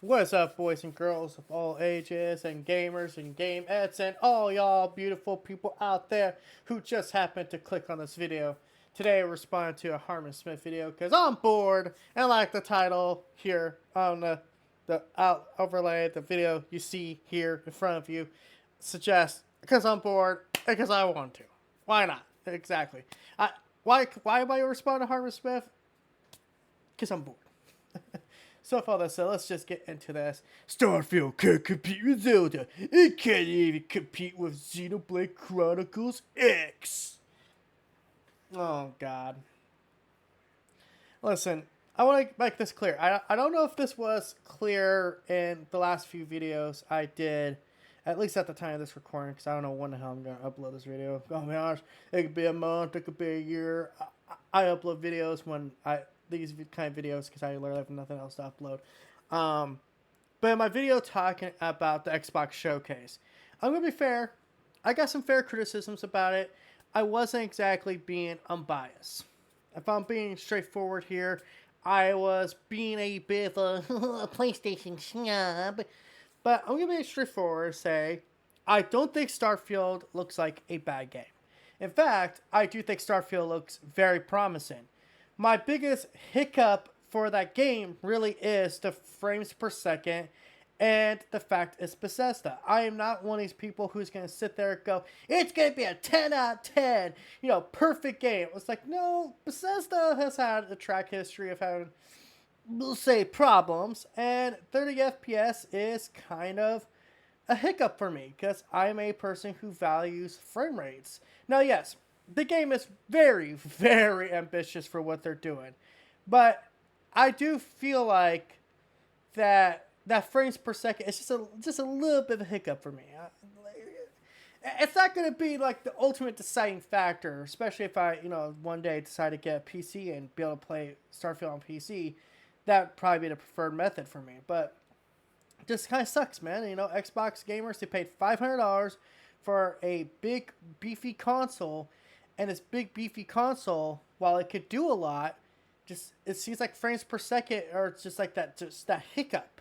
What's up, boys and girls of all ages, and gamers and gamettes, and all y'all beautiful people out there who just happened to click on this video? Today, we're responding to a Harman Smith video because I'm bored, and like the title here on the out overlay, the video you see here in front of you suggests because I'm bored and because I want to. Why not? Exactly. Why am I responding to Harman Smith? Because I'm bored. So with all that said, let's just get into this. Starfield can't compete with Zelda. It can't even compete with Xenoblade Chronicles X. Oh, God. Listen, I want to make this clear. I don't know if this was clear in the last few videos I did, at least at the time of this recording, because I don't know when the hell I'm going to upload this video. Oh my gosh, it could be a month, it could be a year. I upload videos when these kind of videos because I literally have nothing else to upload. But in my video talking about the Xbox Showcase, I'm going to be fair. I got some fair criticisms about it. I wasn't exactly being unbiased. If I'm being straightforward here, I was being a bit of a PlayStation snob. But I'm going to be straightforward and say, I don't think Starfield looks like a bad game. In fact, I do think Starfield looks very promising. My biggest hiccup for that game really is the frames per second and the fact it's Bethesda. I am not one of these people who's going to sit there and go, it's going to be a 10 out of 10, perfect game. It's like, no, Bethesda has had a track history of having, we'll say, problems, and 30 FPS is kind of a hiccup for me because I'm a person who values frame rates. Now, yes, the game is very, very ambitious for what they're doing, but I do feel like that frames per second is just a little bit of a hiccup for me. It's not going to be like the ultimate deciding factor, especially if I one day decide to get a PC and be able to play Starfield on PC. That'd probably be the preferred method for me, but just kind of sucks, man. Xbox gamers, they paid $500 for a big beefy console, and this big beefy console, while it could do a lot, just it seems like frames per second or just like that hiccup.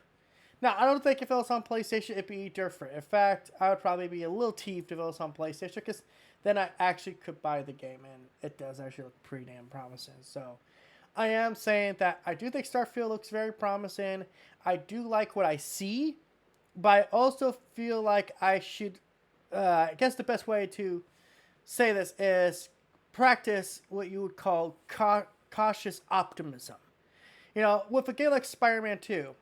Now, I don't think if it was on PlayStation, it'd be different. In fact, I would probably be a little teeved if it was on PlayStation, because then I actually could buy the game, and it does actually look pretty damn promising. So, I am saying that I do think Starfield looks very promising. I do like what I see, but I also feel like I should. I guess the best way to say this is practice what you would call cautious optimism. With a game like Spider-Man 2,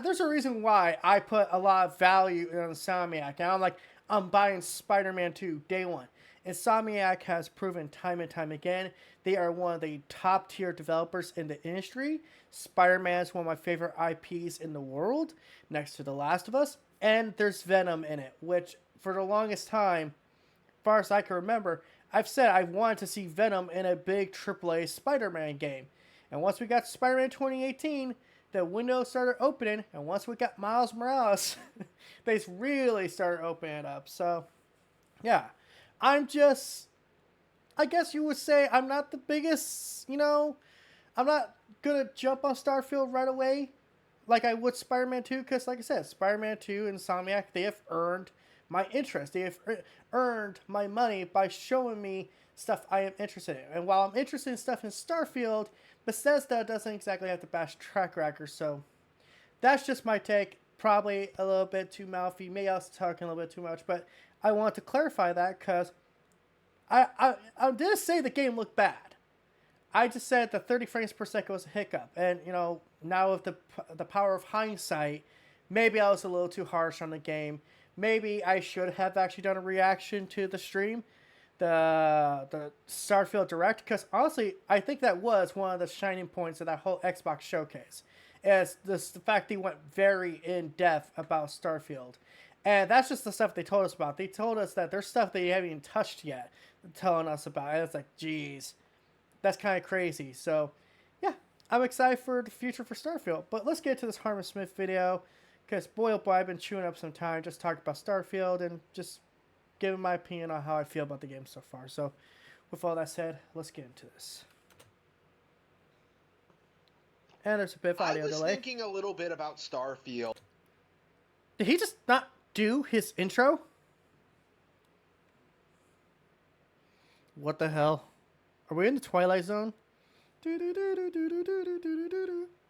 there's a reason why I put a lot of value in Insomniac. And I'm buying Spider-Man 2 day one. Insomniac has proven time and time again they are one of the top tier developers in the industry. Spider-Man is one of my favorite IPs in the world, next to The Last of Us. And there's Venom in it, which for the longest time, as far as I can remember, I've said I wanted to see Venom in a big AAA Spider-Man game. And once we got Spider-Man 2018, the window started opening, and once we got Miles Morales, they really started opening up. So, yeah, I'm just, I guess you would say I'm not the biggest, I'm not gonna jump on Starfield right away like I would Spider-Man 2, because like I said, Spider-Man 2 and Insomniac, they have earned my interest. They have earned my money by showing me stuff I am interested in. And while I'm interested in stuff in Starfield, Bethesda doesn't exactly have the best track record, so that's just my take. Probably a little bit too mouthy. Maybe I was talking a little bit too much, but I want to clarify that because I didn't say the game looked bad. I just said the 30 frames per second was a hiccup, and now with the power of hindsight, maybe I was a little too harsh on the game. Maybe I should have actually done a reaction to the stream, the Starfield Direct, because honestly, I think that was one of the shining points of that whole Xbox showcase. Is the fact they went very in depth about Starfield, and that's just the stuff they told us about. They told us that there's stuff they haven't even touched yet, telling us about. And it's like, geez, that's kind of crazy. So, yeah, I'm excited for the future for Starfield. But let's get to this Harman Smith video, because boy oh boy, I've been chewing up some time just talking about Starfield and just giving my opinion on how I feel about the game so far. So, with all that said, let's get into this. And there's a bit of I audio was delay. thinking a little bit about Starfield. Did he just not do his intro? What the hell? Are we in the Twilight Zone?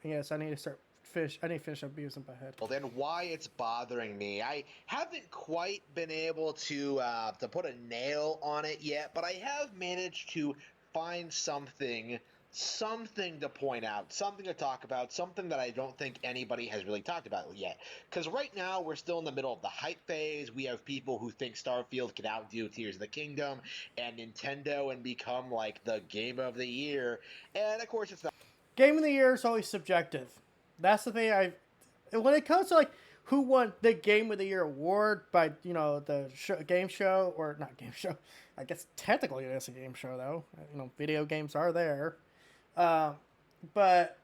Yes, I need to start I need to finish up Beavis and Butthead. And why it's bothering me. I haven't quite been able to put a nail on it yet, but I have managed to find something to point out, something to talk about, something that I don't think anybody has really talked about yet. Because right now we're still in the middle of the hype phase. We have people who think Starfield can outdo Tears of the Kingdom and Nintendo and become like the game of the year. And of course it's not. Game of the year is always subjective. That's the thing when it comes to like who won the Game of the Year award by the game show, or not game show. I guess technically it is a game show though. Video games are there. But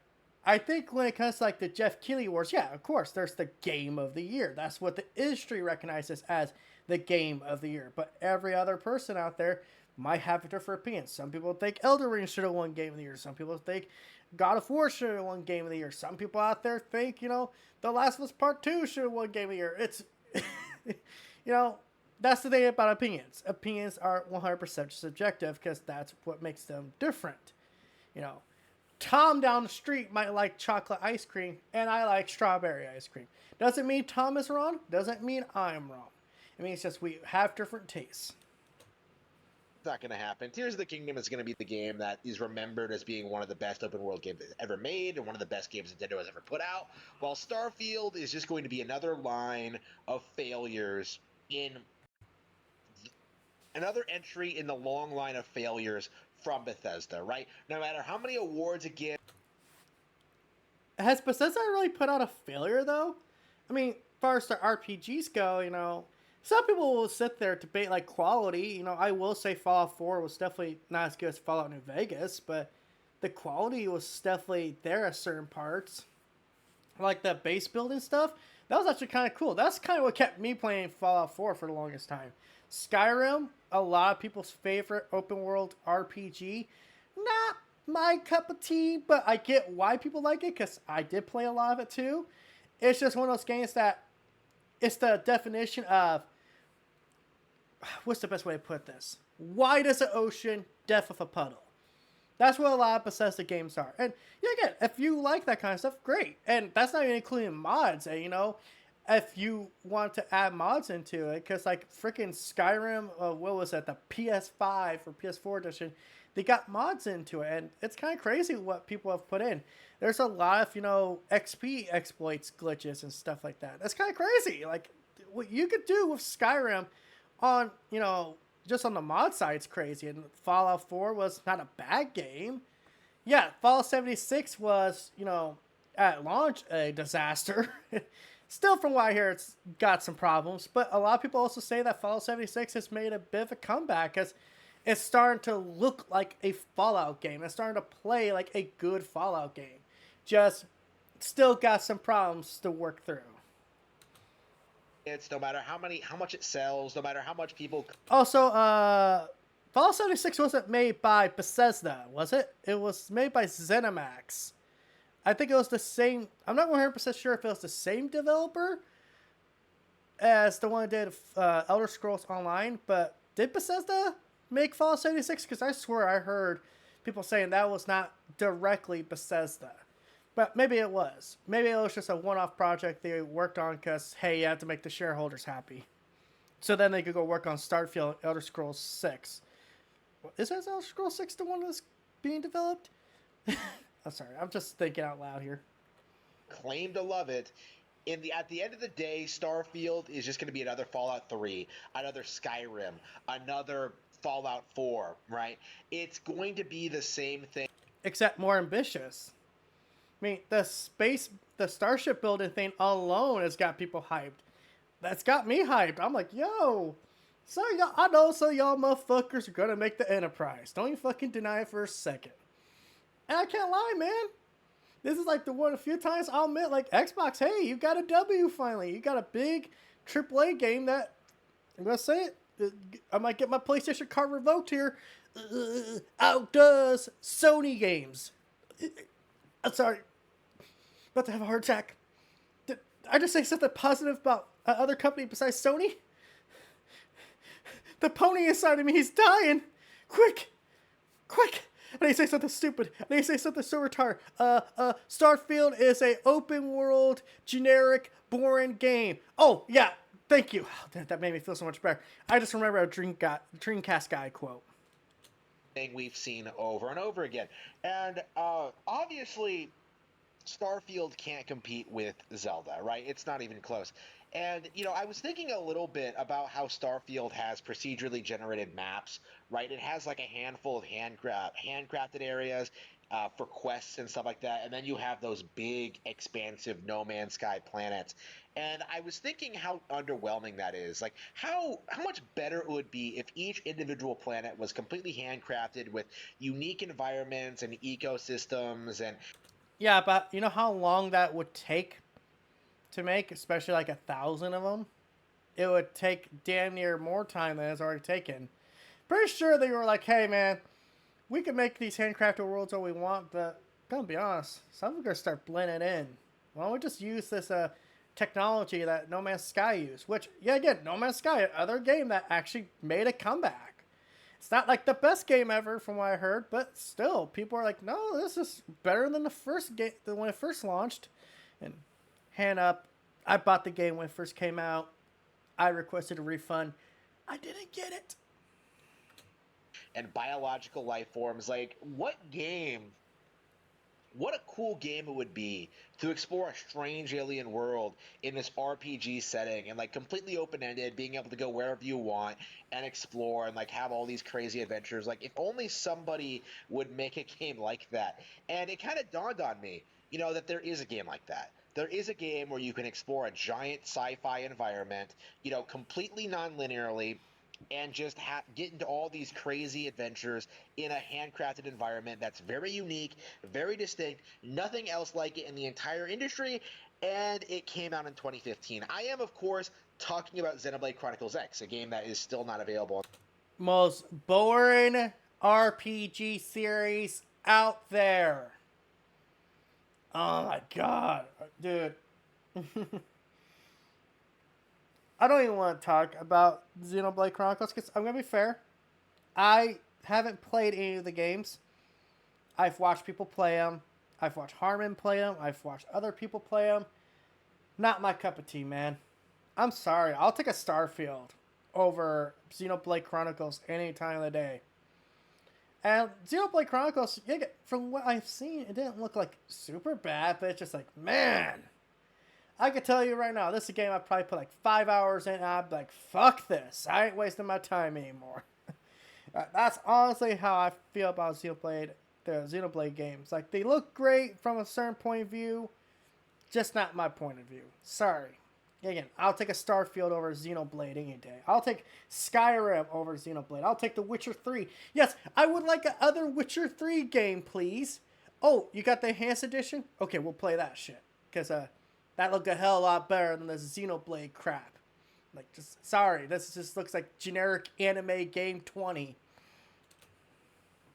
I think when it comes to like the Jeff Keighley Awards, yeah, of course, there's the Game of the Year. That's what the industry recognizes as the Game of the Year. But every other person out there might have a different opinion. Some people think Elden Ring should have won Game of the Year. Some people think God of War should have won Game of the Year. Some people out there think, The Last of Us Part 2 should have won Game of the Year. It's, that's the thing about opinions. Opinions are 100% subjective because that's what makes them different. Tom down the street might like chocolate ice cream, and I like strawberry ice cream. Doesn't mean Tom is wrong. Doesn't mean I'm wrong. It means just we have different tastes. Not going to happen. Tears of the Kingdom is going to be the game that is remembered as being one of the best open world games ever made and one of the best games Nintendo has ever put out, while Starfield is just going to be another line of failures another entry in the long line of failures from Bethesda, right? No matter how many awards it gets. Has Bethesda really put out a failure though? I mean, as far as the RPGs go, some people will sit there debate like quality. I will say Fallout 4 was definitely not as good as Fallout New Vegas, but the quality was definitely there at certain parts. Like the base building stuff, that was actually kind of cool. That's kind of what kept me playing Fallout 4 for the longest time. Skyrim, a lot of people's favorite open world RPG. Not my cup of tea, but I get why people like it because I did play a lot of it too. It's just one of those games that it's the definition of, what's the best way to put this? Wide as an ocean, depth of a puddle. That's what a lot of Bethesda games are. And again, if you like that kind of stuff, great. And that's not even including mods. If you want to add mods into it, because like freaking Skyrim, what was that, the PS5 or PS4 edition, they got mods into it, and it's kind of crazy what people have put in. There's a lot of XP exploits, glitches, and stuff like that. That's kind of crazy. Like what you could do with Skyrim on just on the mod side, it's crazy. And Fallout 4 was not a bad game. Yeah, Fallout 76 was at launch a disaster. Still, from what I hear, it's got some problems. But a lot of people also say that Fallout 76 has made a bit of a comeback because it's starting to look like a Fallout game. It's starting to play like a good Fallout game. Just still got some problems to work through. It's no matter how much it sells, no matter how much people. Also, Fallout 76 wasn't made by Bethesda, was it? It was made by ZeniMax. I think it was the same. I'm not 100% sure if it was the same developer as the one that did Elder Scrolls Online, but did Bethesda make Fallout 76? Because I swear I heard people saying that was not directly Bethesda. But maybe it was. Maybe it was just a one-off project they worked on because, hey, you have to make the shareholders happy. So then they could go work on Starfield Elder Scrolls 6. Is that Elder Scrolls 6 the one that's being developed? I'm sorry, I'm just thinking out loud here. Claim to love it. At the end of the day, Starfield is just going to be another Fallout 3, another Skyrim, another Fallout 4, right? It's going to be the same thing. Except more ambitious. I mean, the starship building thing alone has got people hyped. That's got me hyped. I'm like, yo, I know y'all motherfuckers are going to make the Enterprise. Don't you fucking deny it for a second. And I can't lie, man. This is like the one a few times I'll admit, like, Xbox, hey, you got a W finally. You got a big AAA game that, I'm going to say it, I might get my PlayStation card revoked here, outdoes Sony games. I'm sorry. About to have a heart attack. Did I just say something positive about other company besides Sony? The pony inside of me, he's dying. Quick, quick. I need to say something stupid. I need to say something so retarded. Starfield is a open world, generic, boring game. Oh, yeah. Thank you. That made me feel so much better. I just remember a Dreamcast guy quote. Thing we've seen over and over again. And obviously, Starfield can't compete with Zelda, right? It's not even close. And, I was thinking a little bit about how Starfield has procedurally generated maps, right? It has like a handful of handcrafted areas for quests and stuff like that. And then you have those big, expansive No Man's Sky planets. And I was thinking how underwhelming that is. Like, how much better it would be if each individual planet was completely handcrafted with unique environments and ecosystems and Yeah, but you know how long that would take to make, especially like 1,000 of them? It would take damn near more time than it's already taken. Pretty sure they were like, hey man, we can make these handcrafted worlds all we want, but gonna be honest, some of them are gonna start blending in. Why don't we just use this technology that No Man's Sky used? Which, yeah, again, No Man's Sky, another game that actually made a comeback. It's not like the best game ever from what I heard, but still, people are like, no, this is better than the first game, than when it first launched. And hand up, I bought the game when it first came out. I requested a refund. I didn't get it. and biological life forms. Like, what a cool game it would be to explore a strange alien world in this RPG setting and like completely open-ended, being able to go wherever you want and explore and like have all these crazy adventures. Like, if only somebody would make a game like that. And it kind of dawned on me, that there is a game like that. There is a game where you can explore a giant sci-fi environment, completely non-linearly, and just get into all these crazy adventures in a handcrafted environment that's very unique, very distinct, nothing else like it in the entire industry, and it came out in 2015. I am, of course, talking about Xenoblade Chronicles X, a game that is still not available. Most boring RPG series out there. Oh my god, dude. I don't even want to talk about Xenoblade Chronicles because I'm going to be fair. I haven't played any of the games. I've watched people play them. I've watched Harman play them. I've watched other people play them. Not my cup of tea, man. I'm sorry. I'll take a Starfield over Xenoblade Chronicles any time of the day. And Xenoblade Chronicles, from what I've seen, it didn't look like super bad, but it's just like, man. I can tell you right now, this is a game I'd probably put like 5 hours in, and I'd be like, fuck this. I ain't wasting my time anymore. That's honestly how I feel about the Xenoblade games. Like, they look great from a certain point of view, just not my point of view. Sorry. Again, I'll take a Starfield over Xenoblade any day. I'll take Skyrim over Xenoblade. I'll take The Witcher 3. Yes, I would like another Witcher 3 game, please. Oh, you got the Enhanced Edition? Okay, we'll play that shit. Because, that looked a hell of a lot better than this Xenoblade crap. Like, just, sorry, this just looks like generic anime game 20.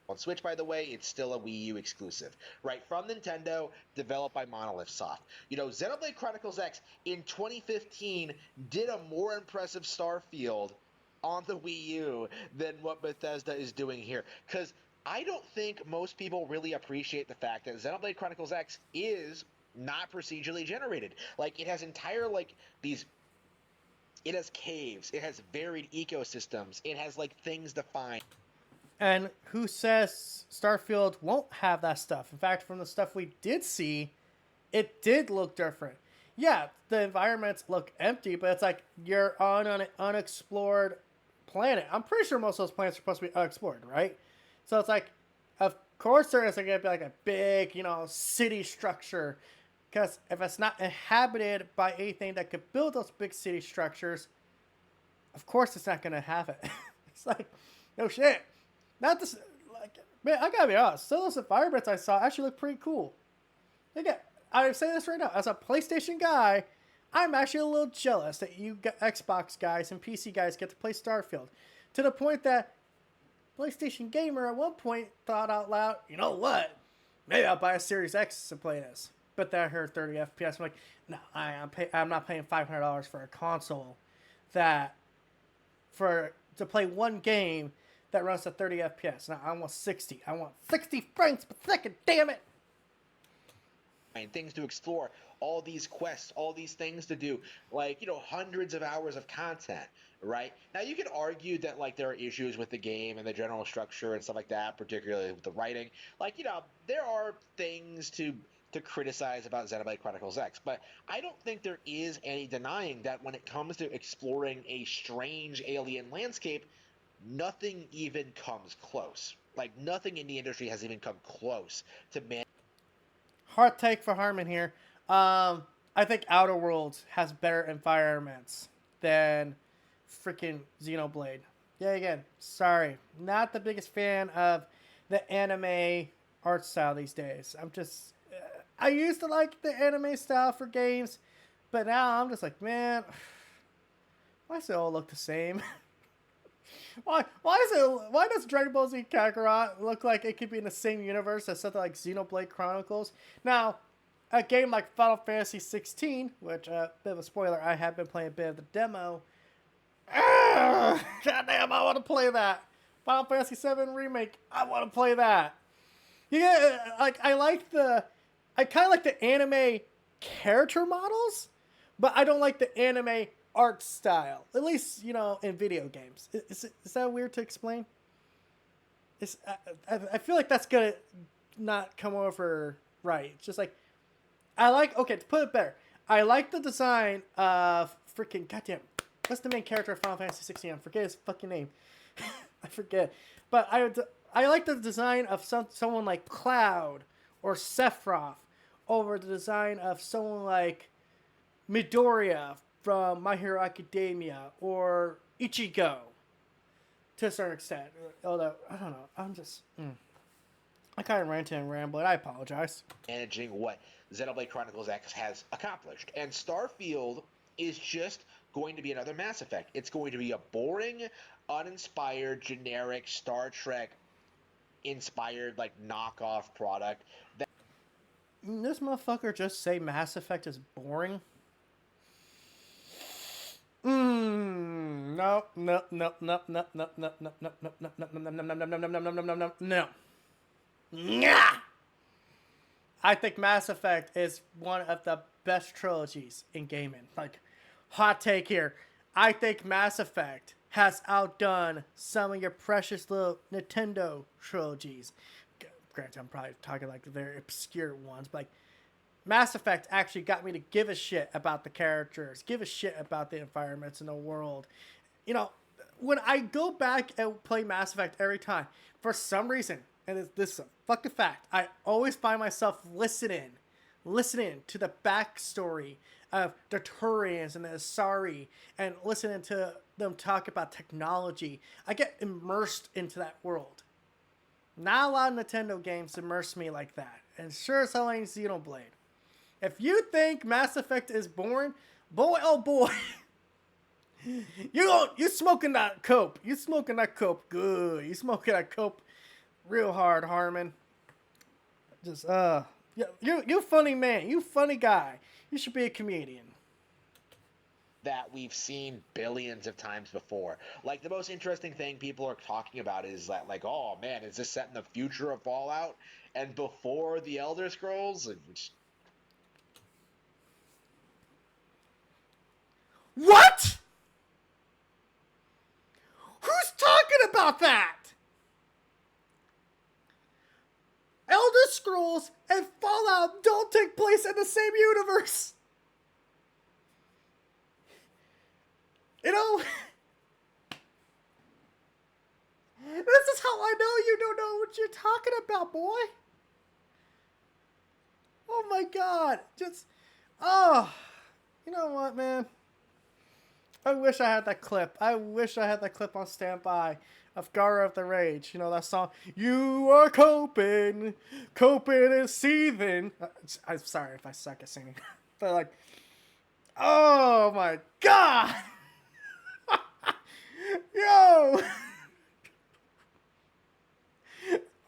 On Switch, by the way, it's still a Wii U exclusive, right? From Nintendo, developed by Monolith Soft. Xenoblade Chronicles X in 2015 did a more impressive Starfield on the Wii U than what Bethesda is doing here. Because I don't think most people really appreciate the fact that Xenoblade Chronicles X is not procedurally generated. Like, it has entire, like, these... It has caves. It has varied ecosystems. It has, like, things to find. And who says Starfield won't have that stuff? In fact, from the stuff we did see, it did look different. Yeah, the environments look empty, but it's like you're on an unexplored planet. I'm pretty sure most of those planets are supposed to be unexplored, right? So it's like, of course there is going to be like a big, city structure. Because if it's not inhabited by anything that could build those big city structures, of course it's not going to have it. It's like, no shit. Not this, like, man, I gotta be honest. Some of those environments I saw actually look pretty cool. Again, I'm saying this right now. As a PlayStation guy, I'm actually a little jealous that you Xbox guys and PC guys get to play Starfield. To the point that PlayStation Gamer at one point thought out loud, you know what? Maybe I'll buy a Series X to play this. But then I heard 30 FPS. I'm like, no, I'm not paying $500 for a console that to play one game that runs at 30 FPS. Now I want 60. I want 60 frames per second. Damn it! Things to explore, all these quests, all these things to do, like, hundreds of hours of content, right? Now you could argue that like there are issues with the game and the general structure and stuff like that, particularly with the writing. Like, there are things to criticize about Xenoblade Chronicles X, but I don't think there is any denying that when it comes to exploring a strange alien landscape, nothing even comes close. Like, nothing in the industry has even come close to man. Hard take for Harman here. I think Outer Worlds has better environments than freaking Xenoblade. Yeah, again, sorry. Not the biggest fan of the anime art style these days. I used to like the anime style for games, but now I'm just like, man, why does it all look the same? Why does Dragon Ball Z Kakarot look like it could be in the same universe as something like Xenoblade Chronicles? Now, a game like Final Fantasy 16, which bit of a spoiler, I have been playing a bit of the demo. Goddamn, I want to play that. Final Fantasy 7 remake, I want to play that. Yeah, like I kind of like the anime character models, but I don't like the anime art style, at least in video games. Is that weird to explain? I feel like that's gonna not come over right. It's just like okay, to put it better, I like the design of freaking goddamn, what's the main character of Final Fantasy 16? I forget his fucking name. I forget, but I like the design of someone like Cloud or Sephiroth over the design of someone like Midoriya from My Hero Academia or Ichigo to a certain extent. Although, I don't know. I kind of ranted and rambled. I apologize. Managing what Xenoblade Chronicles X has accomplished. And Starfield is just going to be another Mass Effect. It's going to be a boring, uninspired, generic Star Trek inspired like knockoff product. This motherfucker just say Mass Effect is boring? No. I think Mass Effect is one of the best trilogies in gaming. Like, hot take here. I think Mass Effect has outdone some of your precious little Nintendo trilogies. Granted, I'm probably talking like the very obscure ones, but like, Mass Effect actually got me to give a shit about the characters, give a shit about the environments in the world. When I go back and play Mass Effect every time, for some reason, and this is a fucking fact, I always find myself listening to the backstory of the Turians and the Asari, and listening to them talk about technology. I get immersed into that world. Not a lot of Nintendo games immerse me like that, and sure as hell ain't Xenoblade. If you think Mass Effect is boring, boy, oh boy, you smoking that cope. You smoking that cope good. You smoking that cope real hard, Harman. Just you funny man. You funny guy. You should be a comedian. That we've seen billions of times before. Like, the most interesting thing people are talking about is that, like, oh man, is this set in the future of Fallout and before the Elder Scrolls? What? Who's talking about that? Elder Scrolls and Fallout don't take place in the same universe. This is how I know you don't know what you're talking about, boy. Oh my god. You know what, man? I wish I had that clip. I wish I had that clip on standby of Gara of the Rage. You know that song? You are coping and seething. I'm sorry if I suck at singing. But like, oh my god! Yo!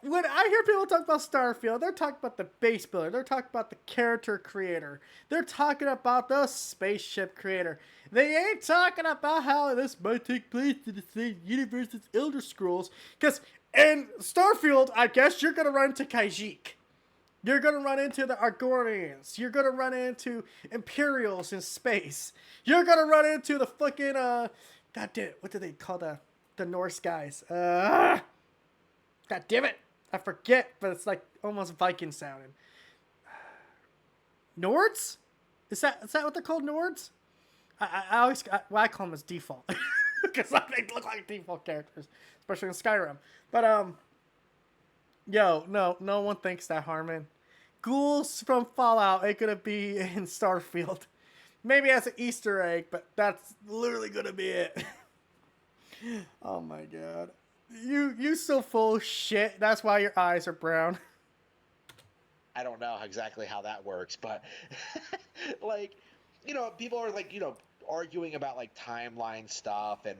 when I hear people talk about Starfield, they're talking about the base builder, they're talking about the character creator, they're talking about the spaceship creator. They ain't talking about how this might take place in the same universe as Elder Scrolls. Because in Starfield, I guess you're gonna run into Khajiit. You're gonna run into the Argonians. You're gonna run into Imperials in space. You're gonna run into the fucking God damn it, what do they call the Norse guys? God damn it, I forget, but it's like almost Viking sounding. Nords? Is that what they're called, Nords? I always I call them as default because they look like default characters, especially in Skyrim. But no one thinks that, Harman. Ghouls from Fallout ain't gonna be in Starfield. Maybe as an Easter egg, but that's literally gonna be it. Oh my god. You so full of shit. That's why your eyes are brown. I don't know exactly how that works, but like, people are like, arguing about like timeline stuff and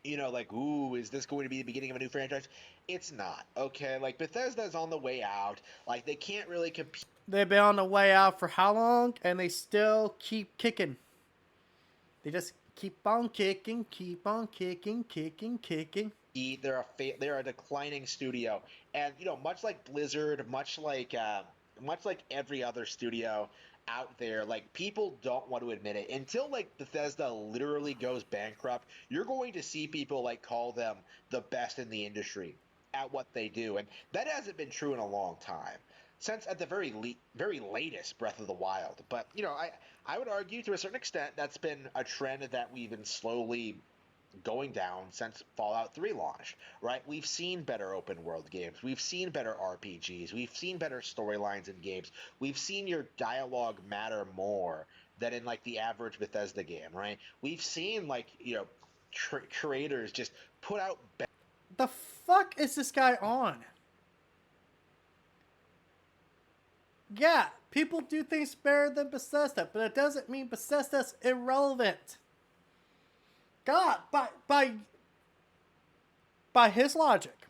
like, ooh, is this going to be the beginning of a new franchise? It's not, okay? Like, Bethesda's on the way out. Like, they can't really compete. They've been on the way out for how long? And they still keep kicking. They just keep on kicking, kicking. They're a declining studio, and much like Blizzard, much like every other studio out there, like, people don't want to admit it until like Bethesda literally goes bankrupt. You're going to see people like call them the best in the industry at what they do, and that hasn't been true in a long time, since at the very latest Breath of the Wild. But I would argue to a certain extent that's been a trend that we've been slowly going down since Fallout 3 launched, right? We've seen better open world games. We've seen better RPGs. We've seen better storylines in games. We've seen your dialogue matter more than in like the average Bethesda game, right? We've seen like, creators just put out The fuck is this guy on? Yeah, people do things better than Bethesda, but it doesn't mean Bethesda's irrelevant. God, by his logic,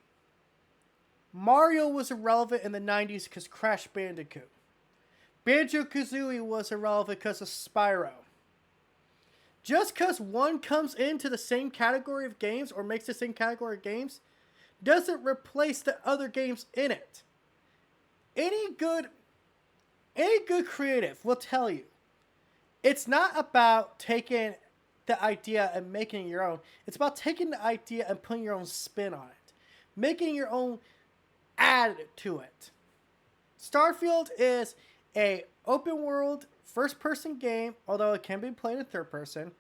Mario was irrelevant in the 90s because Crash Bandicoot. Banjo-Kazooie was irrelevant because of Spyro. Just because one comes into the same category of games or makes the same category of games doesn't replace the other games in it. Any good creative will tell you it's not about taking the idea and making it your own. It's about taking the idea and putting your own spin on it. Making your own add to it. Starfield is a open world first person game, although it can be played in third person,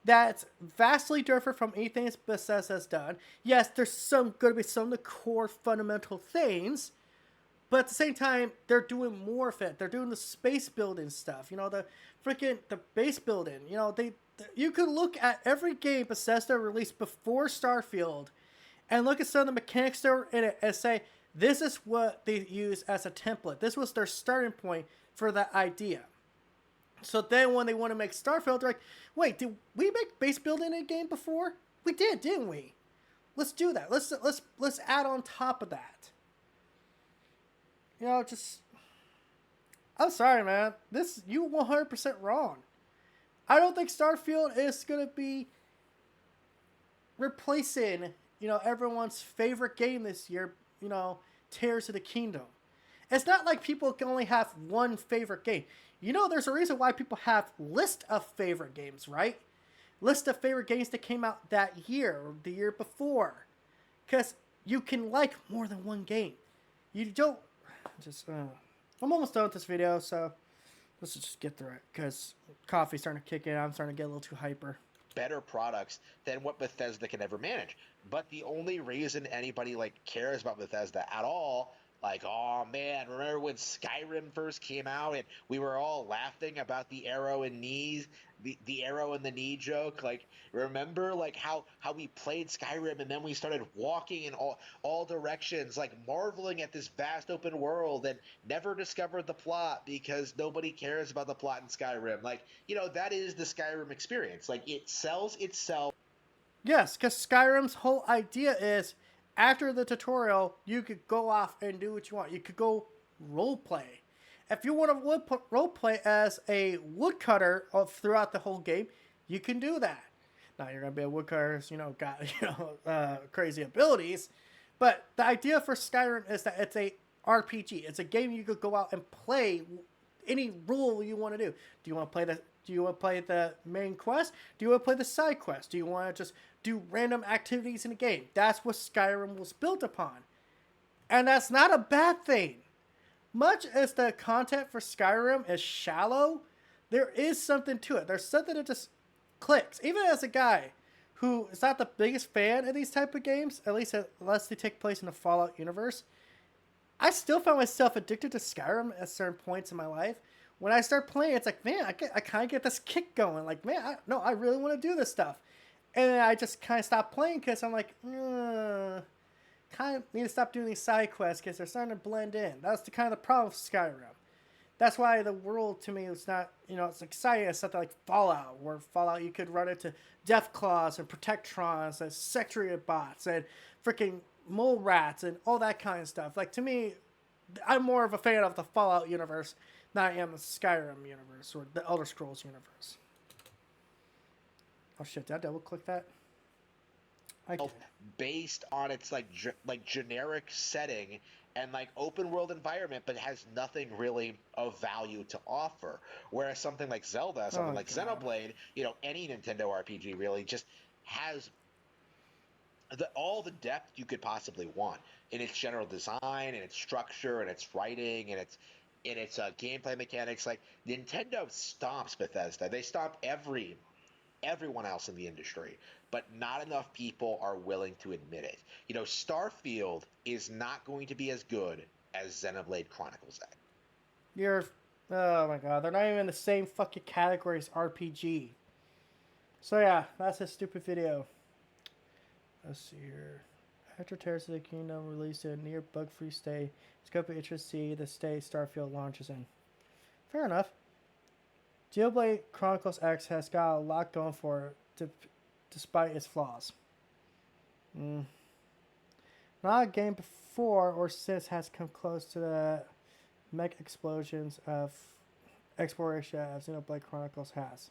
that's vastly different from anything Bethesda has done. Yes, there's going to be some of the core fundamental things, but at the same time, they're doing more of it. They're doing the space building stuff. The base building. You could look at every game Bethesda released before Starfield and look at some of the mechanics that were in it and say, this is what they use as a template. This was their starting point for that idea. So then when they want to make Starfield, they're like, wait, did we make base building in a game before? We did, didn't we? Let's do that. Let's add on top of that. I'm sorry, man. You 100% wrong. I don't think Starfield is going to be replacing, everyone's favorite game this year, Tears of the Kingdom. It's not like people can only have one favorite game. There's a reason why people have list of favorite games, right? List of favorite games that came out that year or the year before. Because you can like more than one game. You don't I'm almost done with this video, so let's just get through it, because coffee's starting to kick in. I'm starting to get a little too hyper. Better products than what Bethesda can ever manage. But the only reason anybody cares about Bethesda at all, oh man, remember when Skyrim first came out and we were all laughing about the arrow and knees, the arrow in the knee joke? Remember how we played Skyrim and then we started walking in all directions, marveling at this vast open world, and never discovered the plot because nobody cares about the plot in Skyrim. That is the Skyrim experience. It sells itself. Yes, because Skyrim's whole idea is after the tutorial, you could go off and do what you want. You could go role play. If you want to role play as a woodcutter throughout the whole game, you can do that. Now you're gonna be a woodcutter, got crazy abilities, but the idea for Skyrim is that it's a RPG. It's a game you could go out and play any role you want to do. Do you want to play the Do you want to play the main quest? Do you want to play the side quest? Do you want to just do random activities in the game? That's what Skyrim was built upon, and that's not a bad thing. Much as the content for Skyrim is shallow, there is something to it. There's something that just clicks. Even as a guy who is not the biggest fan of these type of games, at least unless they take place in the Fallout universe, I still found myself addicted to Skyrim at certain points in my life. When I start playing, it's like, man, I kind of get this kick going. Like, man, I really want to do this stuff. And then I just kind of stop playing because I'm like, kind of need to stop doing these side quests because they're starting to blend in. That's the kind of the problem with Skyrim. That's why the world to me is not, it's exciting as something like Fallout, where Fallout you could run into Deathclaws and Protectrons and Sectory bots and freaking mole rats and all that kind of stuff. Like, to me, I'm more of a fan of the Fallout universe than I am the Skyrim universe or the Elder Scrolls universe. Oh shit, did I double click that? Based on its like generic setting and like open world environment, but has nothing really of value to offer. Whereas something like Zelda, something like Xenoblade, any Nintendo RPG really just has all the depth you could possibly want in its general design and its structure and its writing and its gameplay mechanics. Like, Nintendo stomps Bethesda. They stomp everyone else in the industry, but not enough people are willing to admit it. Starfield is not going to be as good as Xenoblade Chronicles X. Oh my god, they're not even in the same fucking category as RPG. So yeah, that's a stupid video. Let's see here. After Tears of the Kingdom released a near bug-free stay, it's going to be interesting to see the stay Starfield launches in. Fair enough. Xenoblade Chronicles X has got a lot going for it, despite its flaws. Not a game before or since has come close to the mech explosions of exploration as Xenoblade Chronicles has.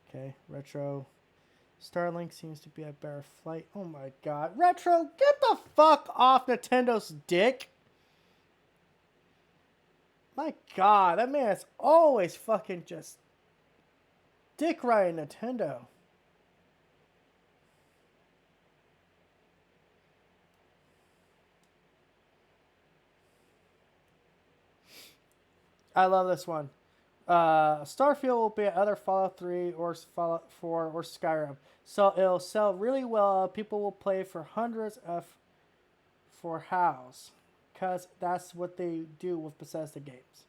Okay, Retro. Starlink seems to be a better flight. Oh my god. Retro, get the fuck off Nintendo's dick! My god, that man is always fucking just dick riding Nintendo. I love this one. Starfield will be other Fallout 3 or Fallout 4 or Skyrim. So it'll sell really well. People will play for hundreds for house. Because that's what they do with Bethesda games.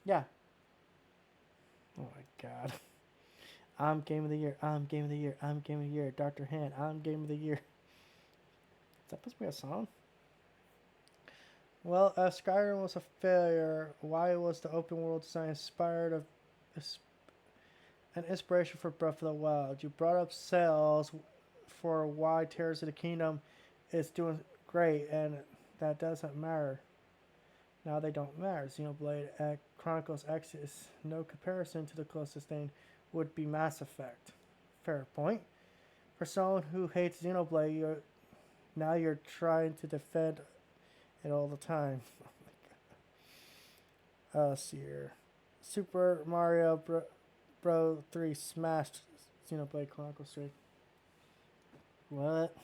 Yeah. Oh my god. I'm Game of the Year. I'm Game of the Year. I'm Game of the Year. Dr. Hand. I'm Game of the Year. Is that supposed to be a song? Well, Skyrim was a failure. Why was the open world design inspired of an inspiration for Breath of the Wild? You brought up sales for why Tears of the Kingdom is doing great, and that doesn't matter. Now they don't matter. Xenoblade Chronicles X is no comparison to the closest thing would be Mass Effect. Fair point. For someone who hates Xenoblade, you're trying to defend it all the time. Let's see here. Super Mario Bro 3 smashed Xenoblade Chronicles 3. What?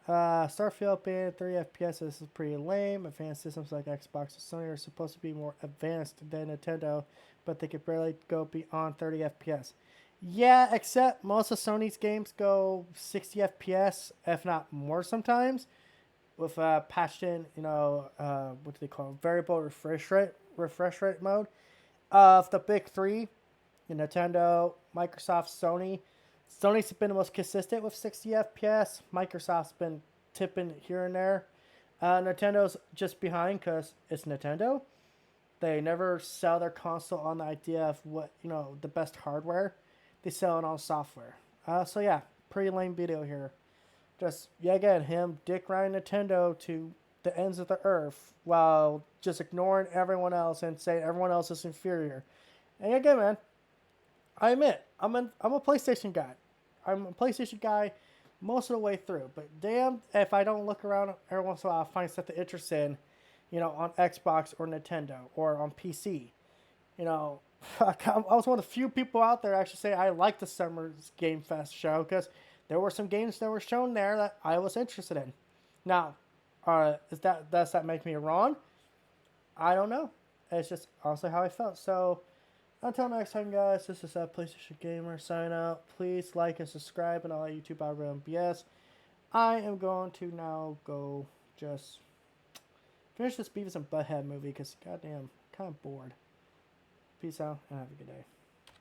Starfield being 30 FPS is pretty lame. Advanced systems like Xbox and Sony are supposed to be more advanced than Nintendo, but they could barely go beyond 30 FPS. Yeah, except most of Sony's games go 60 FPS, if not more sometimes, with patched in, what do they call it? Variable refresh rate mode. Of the big three, Nintendo, Microsoft, Sony. Sony's been the most consistent with 60 FPS. Microsoft's been tipping here and there. Nintendo's just behind because it's Nintendo. They never sell their console on the idea of what, the best hardware. They sell it on software. So yeah, pretty lame video here. Just, yeah, again, him dick riding Nintendo to the ends of the earth while just ignoring everyone else and saying everyone else is inferior. And again, man, I admit, I'm a PlayStation guy. I'm a PlayStation guy most of the way through. But damn, if I don't look around every once in a while, I'll find something interesting, on Xbox or Nintendo or on PC. You know, I was one of the few people out there actually say I like the Summer Game Fest show because there were some games that were shown there that I was interested in. Now, does that make me wrong? I don't know. It's just honestly how I felt. So until next time, guys, this is a PlayStation Gamer sign out. Please like and subscribe and all YouTube algorithm BS. I am going to now go just finish this Beavis and Butthead movie because goddamn, I'm kind of bored. Peace out and have a good day.